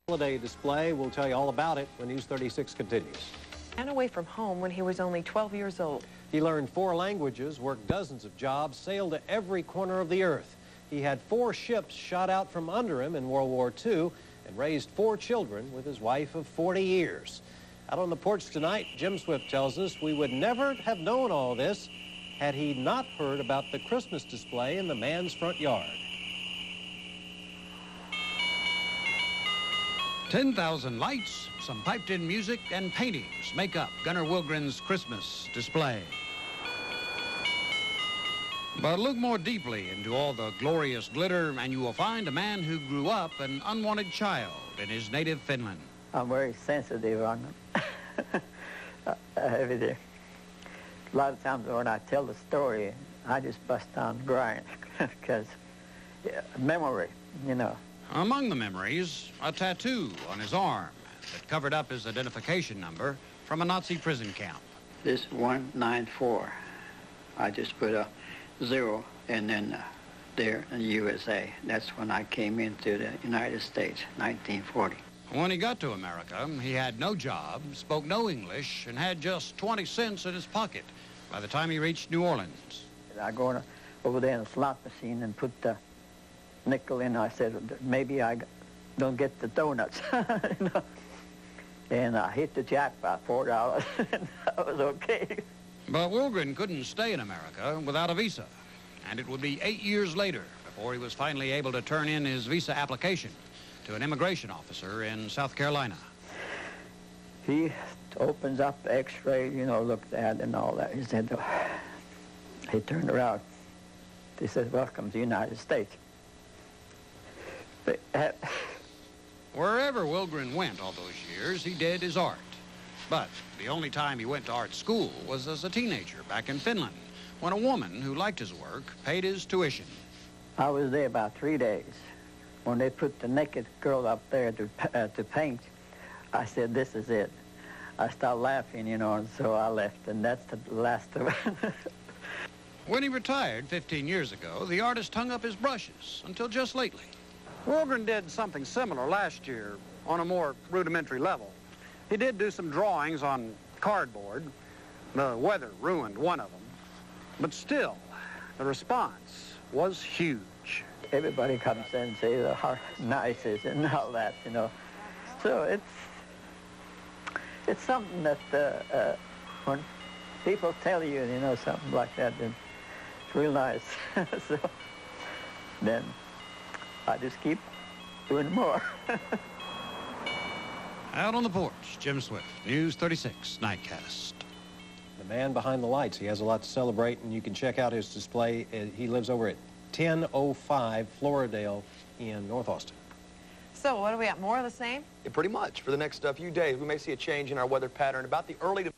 Holiday display. We'll tell you all about it when News 36 continues. Ran away from home when he was only 12 years old. He learned 4 languages, worked dozens of jobs, sailed to every corner of the earth. He had 4 ships shot out from under him in World War II and raised 4 children with his wife of 40 years. Out on the porch tonight, Jim Swift tells us we would never have known all this had he not heard about the Christmas display in the man's front yard. 10,000 lights, some piped-in music, and paintings make up Gunnar Wilgren's Christmas display. But look more deeply into all the glorious glitter, and you will find a man who grew up an unwanted child in his native Finland. I'm very sensitive on them. Every day. A lot of times when I tell the story, I just bust down crying because memory, you know. Among the memories, a tattoo on his arm that covered up his identification number from a Nazi prison camp. This is 194. I just put a 0 and then there in the USA. That's when I came into the United States, 1940. When he got to America, he had no job, spoke no English, and had just 20 cents in his pocket by the time he reached New Orleans. I go over there in the slot machine and put the nickel in. I said, maybe I don't get the donuts. You know? And I hit the jackpot, $4, and that was okay. But Wilgren couldn't stay in America without a visa, and it would be 8 years later before he was finally able to turn in his visa application to an immigration officer in South Carolina. He opens up the x-ray, you know, looked at and all that. He said, he turned around. He said, welcome to the United States. Wherever Wilgren went all those years, he did his art. But the only time he went to art school was as a teenager back in Finland, when a woman who liked his work paid his tuition. I was there about 3 days. When they put the naked girl up there to paint, I said, this is it. I started laughing, you know, and so I left, and that's the last of it. When he retired 15 years ago, the artist hung up his brushes until just lately. Wilgren did something similar last year on a more rudimentary level. He did do some drawings on cardboard. The weather ruined one of them. But still, the response was huge. Everybody comes in and says how nice it is and all that, you know. So it's something that when people tell you, you know, something like that, then it's real nice. So then I just keep doing more. Out on the porch, Jim Swift, News 36 Nightcast. The man behind the lights, he has a lot to celebrate, and you can check out his display. He lives over at 1005 Floradale in North Austin. So what do we got, more of the same? Yeah, pretty much. For the next few days, we may see a change in our weather pattern about the early to